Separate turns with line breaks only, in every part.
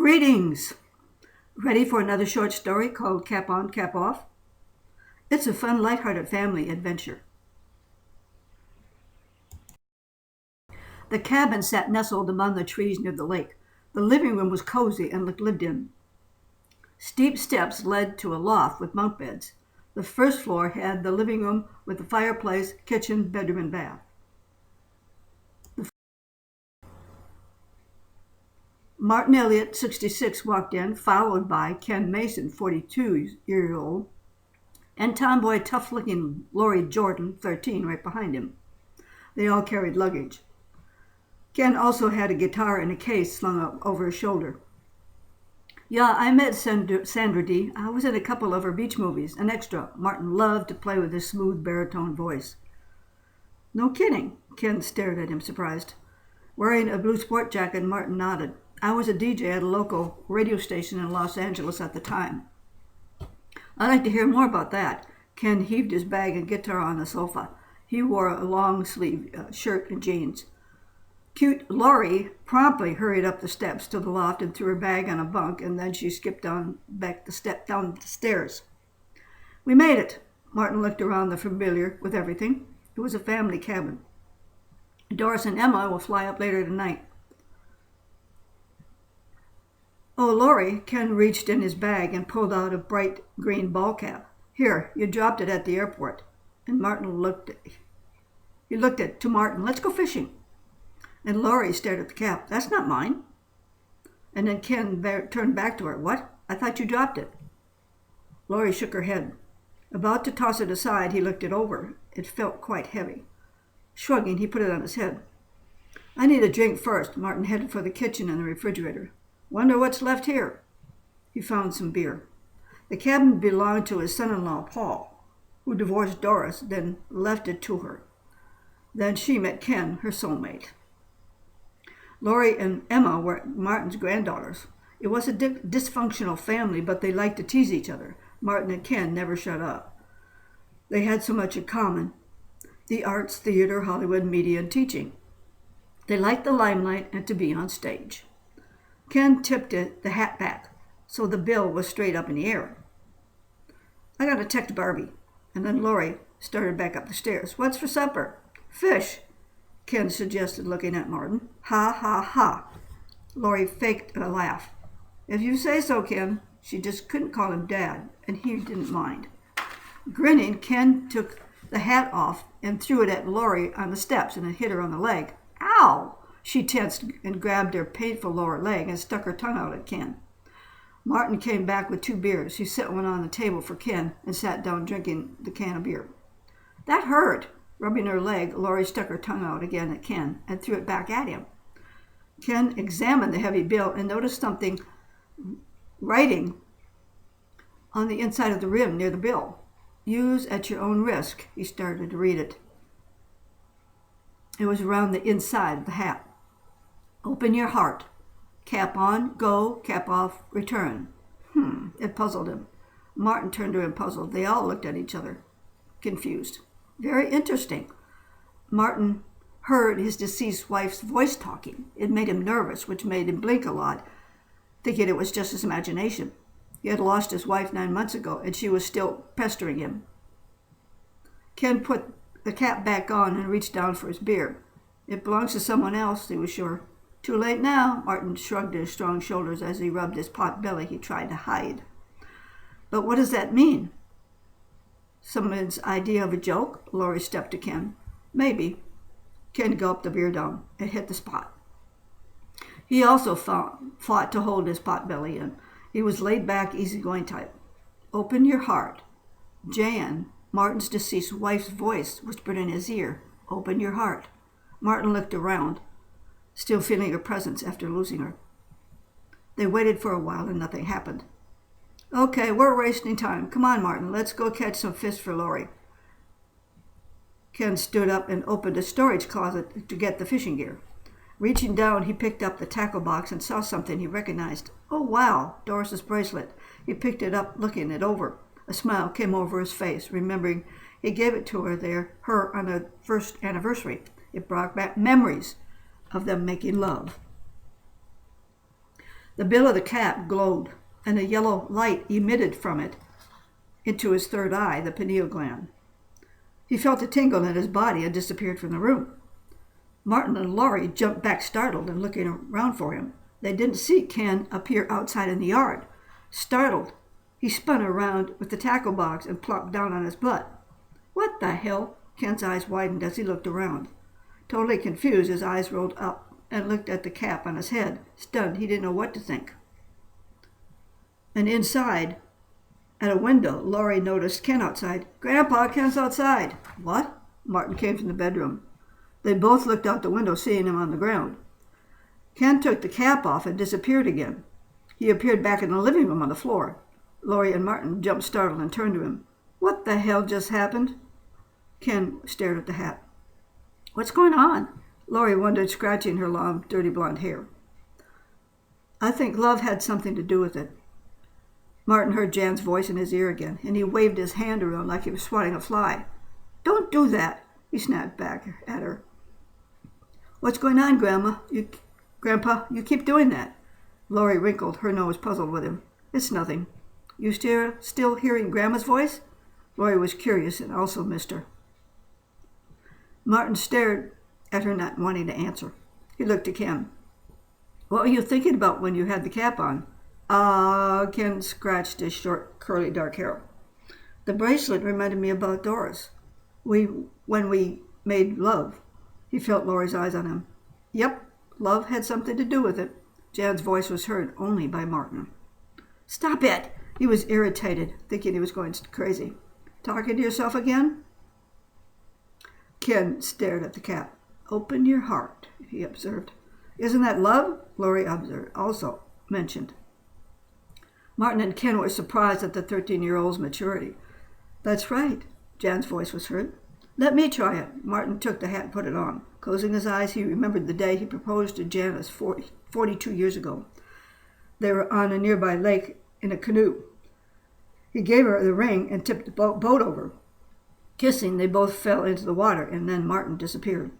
Greetings! Ready for another short story called Cap On, Cap Off? It's a fun, lighthearted family adventure. The cabin sat nestled among the trees near the lake. The living room was cozy and looked lived in. Steep steps led to a loft with bunk beds. The first floor had the living room with the fireplace, kitchen, bedroom, and bath. Martin Elliott, 66, walked in, followed by Ken Mason, 42-year-old, and tomboy, tough-looking Laurie Jordan, 13, right behind him. They all carried luggage. Ken also had a guitar in a case slung up over his shoulder. Yeah, I met Sandra Dee. I was in a couple of her beach movies, an extra. Martin loved to play with his smooth baritone voice. No kidding. Ken stared at him, surprised. Wearing a blue sport jacket, Martin nodded. I was a DJ at a local radio station in Los Angeles at the time. I'd like to hear more about that. Ken heaved his bag and guitar on the sofa. He wore a long-sleeve shirt and jeans. Cute Laurie promptly hurried up the steps to the loft and threw her bag on a bunk, and then she skipped down the stairs. We made it. Martin looked around the familiar with everything. It was a family cabin. Doris and Emma will fly up later tonight. Oh, Laurie, Ken reached in his bag and pulled out a bright green ball cap. Here, you dropped it at the airport. And Martin looked to Martin. Let's go fishing. And Laurie stared at the cap. That's not mine. And then Ken turned back to her. What? I thought you dropped it. Laurie shook her head. About to toss it aside, he looked it over. It felt quite heavy. Shrugging, he put it on his head. I need a drink first. Martin headed for the kitchen and the refrigerator. Wonder what's left here. He found some beer. The cabin belonged to his son-in-law, Paul, who divorced Doris, then left it to her. Then she met Ken, her soulmate. Laurie and Emma were Martin's granddaughters. It was a dysfunctional family, but they liked to tease each other. Martin and Ken never shut up. They had so much in common. The arts, theater, Hollywood, media, and teaching. They liked the limelight and to be on stage. Ken tipped the hat back, so the bill was straight up in the air. I got to text Barbie. And then Laurie started back up the stairs. What's for supper? Fish, Ken suggested, looking at Martin. Ha, ha, ha. Laurie faked a laugh. If you say so, Ken. She just couldn't call him Dad, and he didn't mind. Grinning, Ken took the hat off and threw it at Laurie on the steps, and it hit her on the leg. Ow! She tensed and grabbed her painful lower leg and stuck her tongue out at Ken. Martin came back with 2 beers. He set one on the table for Ken and sat down drinking the can of beer. That hurt. Rubbing her leg, Laurie stuck her tongue out again at Ken and threw it back at him. Ken examined the heavy bill and noticed something writing on the inside of the rim near the bill. Use at your own risk. He started to read it. It was around the inside of the hat. Open your heart. Cap on, go, cap off, return. It puzzled him. Martin turned to him puzzled. They all looked at each other, confused. Very interesting. Martin heard his deceased wife's voice talking. It made him nervous, which made him blink a lot, thinking it was just his imagination. He had lost his wife 9 months ago, and she was still pestering him. Ken put the cap back on and reached down for his beer. It belongs to someone else, he was sure. Too late now, Martin shrugged his strong shoulders as he rubbed his pot belly he tried to hide. But what does that mean? Someone's idea of a joke? Laurie stepped to Ken. Maybe. Ken gulped the beer down. It hit the spot. He also fought to hold his pot belly in. He was laid back, easygoing type. Open your heart. Jan, Martin's deceased wife's voice whispered in his ear. Open your heart. Martin looked around, still feeling her presence after losing her. They waited for a while and nothing happened. Okay, we're wasting time. Come on, Martin, let's go catch some fish for Laurie. Ken stood up and opened a storage closet to get the fishing gear. Reaching down, he picked up the tackle box and saw something he recognized. Oh, wow, Doris's bracelet. He picked it up, looking it over. A smile came over his face, remembering he gave it to her on their first anniversary. It brought back memories of them making love. The bill of the cap glowed, and a yellow light emitted from it into his third eye, the pineal gland. He felt a tingle in his body and disappeared from the room. Martin and Laurie jumped back startled and looking around for him. They didn't see Ken appear outside in the yard. Startled, he spun around with the tackle box and plopped down on his butt. What the hell? Ken's eyes widened as he looked around. Totally confused, his eyes rolled up and looked at the cap on his head. Stunned, he didn't know what to think. And inside, at a window, Laurie noticed Ken outside. Grandpa, Ken's outside. What? Martin came from the bedroom. They both looked out the window, seeing him on the ground. Ken took the cap off and disappeared again. He appeared back in the living room on the floor. Laurie and Martin jumped startled and turned to him. What the hell just happened? Ken stared at the hat. What's going on? Laurie wondered, scratching her long, dirty blonde hair. I think love had something to do with it. Martin heard Jan's voice in his ear again, and he waved his hand around like he was swatting a fly. Don't do that, he snapped back at her. What's going on, Grandpa? You keep doing that. Laurie wrinkled, her nose puzzled with him. It's nothing. You still hearing Grandma's voice? Laurie was curious and also missed her. Martin stared at her, not wanting to answer. He looked at Ken. What were you thinking about when you had the cap on? Ken scratched his short, curly, dark hair. The bracelet reminded me about Doris. When we made love. He felt Laurie's eyes on him. Yep, love had something to do with it. Jan's voice was heard only by Martin. Stop it! He was irritated, thinking he was going crazy. Talking to yourself again? Ken stared at the cap. Open your heart, he observed. Isn't that love? Laurie also mentioned. Martin and Ken were surprised at the 13-year-old's maturity. That's right, Jan's voice was heard. Let me try it. Martin took the hat and put it on. Closing his eyes, he remembered the day he proposed to Janice 42 years ago. They were on a nearby lake in a canoe. He gave her the ring and tipped the boat over. Kissing, they both fell into the water, and then Martin disappeared.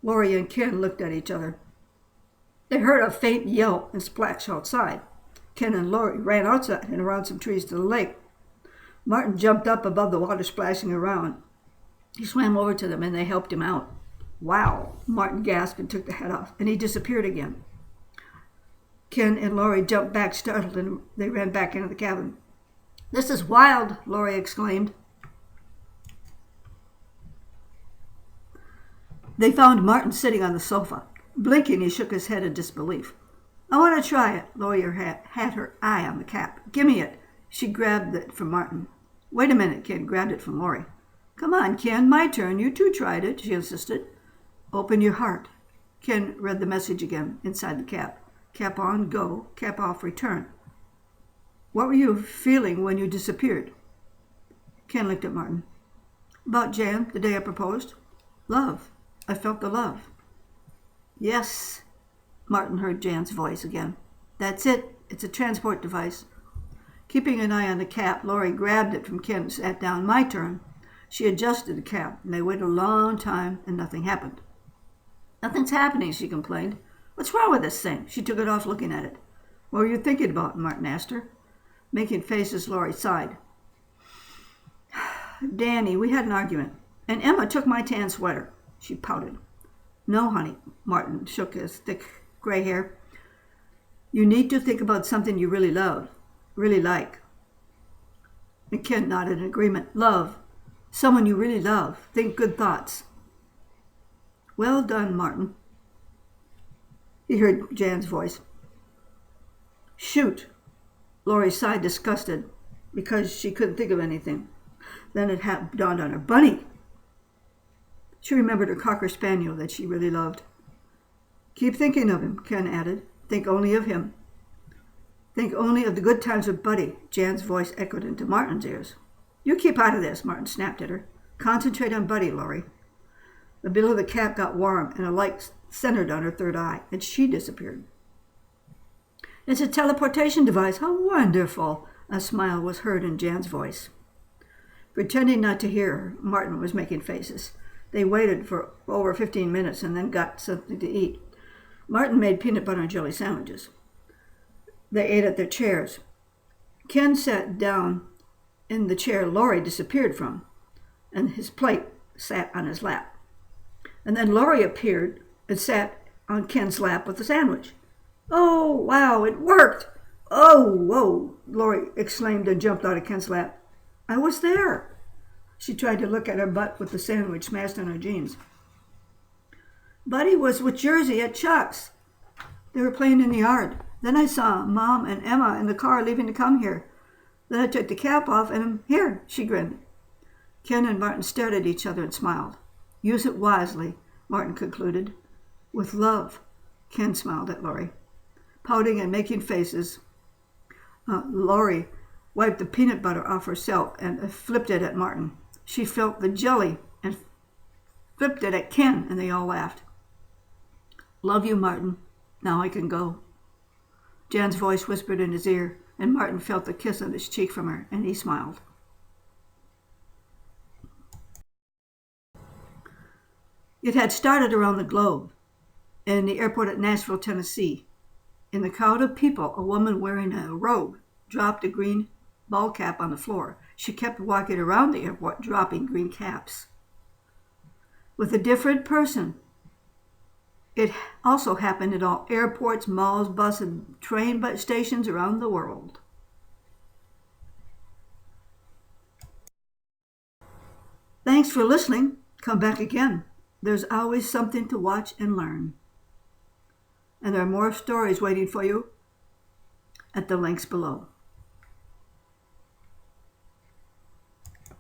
Laurie and Ken looked at each other. They heard a faint yell and splash outside. Ken and Laurie ran outside and around some trees to the lake. Martin jumped up above the water splashing around. He swam over to them, and they helped him out. Wow, Martin gasped and took the hat off, and he disappeared again. Ken and Laurie jumped back startled, and they ran back into the cabin. This is wild, Laurie exclaimed. They found Martin sitting on the sofa. Blinking, he shook his head in disbelief. I want to try it. Laurie had her eye on the cap. Give me it. She grabbed it from Martin. Wait a minute, Ken grabbed it from Laurie. Come on, Ken, my turn. You too tried it, she insisted. Open your heart. Ken read the message again inside the cap. Cap on, go. Cap off, return. What were you feeling when you disappeared? Ken looked at Martin. About Jan, the day I proposed. Love. I felt the love. Yes, Martin heard Jan's voice again. That's it. It's a transport device. Keeping an eye on the cap, Laurie grabbed it from Ken and sat down. My turn. She adjusted the cap, and they waited a long time, and nothing happened. Nothing's happening, she complained. What's wrong with this thing? She took it off, looking at it. What were you thinking about? Martin asked her. Making faces, Laurie sighed. Danny, we had an argument, and Emma took my tan sweater. She pouted. No, honey, Martin shook his thick gray hair. You need to think about something you really love, really like. And Ken nodded in agreement. Love. Someone you really love. Think good thoughts. Well done, Martin. He heard Jan's voice. Shoot. Laurie sighed, disgusted, because she couldn't think of anything. Then it dawned on her. Bunny! She remembered her Cocker Spaniel that she really loved. Keep thinking of him, Ken added. Think only of him. Think only of the good times with Buddy, Jan's voice echoed into Martin's ears. You keep out of this, Martin snapped at her. Concentrate on Buddy, Laurie. The bill of the cap got warm, and a light centered on her third eye, and she disappeared. It's a teleportation device. How wonderful! A smile was heard in Jan's voice. Pretending not to hear her, Martin was making faces. They waited for over 15 minutes and then got something to eat. Martin made peanut butter and jelly sandwiches. They ate at their chairs. Ken sat down in the chair Laurie disappeared from, and his plate sat on his lap. And then Laurie appeared and sat on Ken's lap with the sandwich. "Oh, wow, it worked!" "Oh, whoa," Laurie exclaimed and jumped out of Ken's lap. "I was there." She tried to look at her butt with the sandwich smashed on her jeans. "Buddy was with Jersey at Chuck's. They were playing in the yard. Then I saw Mom and Emma in the car leaving to come here. Then I took the cap off and I'm here," she grinned. Ken and Martin stared at each other and smiled. "Use it wisely," Martin concluded. "With love," Ken smiled at Laurie. Pouting and making faces, Laurie wiped the peanut butter off herself and flipped it at Martin. She felt the jelly and flipped it at Ken, and they all laughed. "Love you, Martin. Now I can go." Jan's voice whispered in his ear, and Martin felt the kiss on his cheek from her, and he smiled. It had started around the globe, in the airport at Nashville, Tennessee. In the crowd of people, a woman wearing a robe dropped a green ball cap on the floor. She kept walking around the airport, dropping green caps. With a different person. It also happened at all airports, malls, bus and train stations around the world. Thanks for listening. Come back again. There's always something to watch and learn. And there are more stories waiting for you at the links below.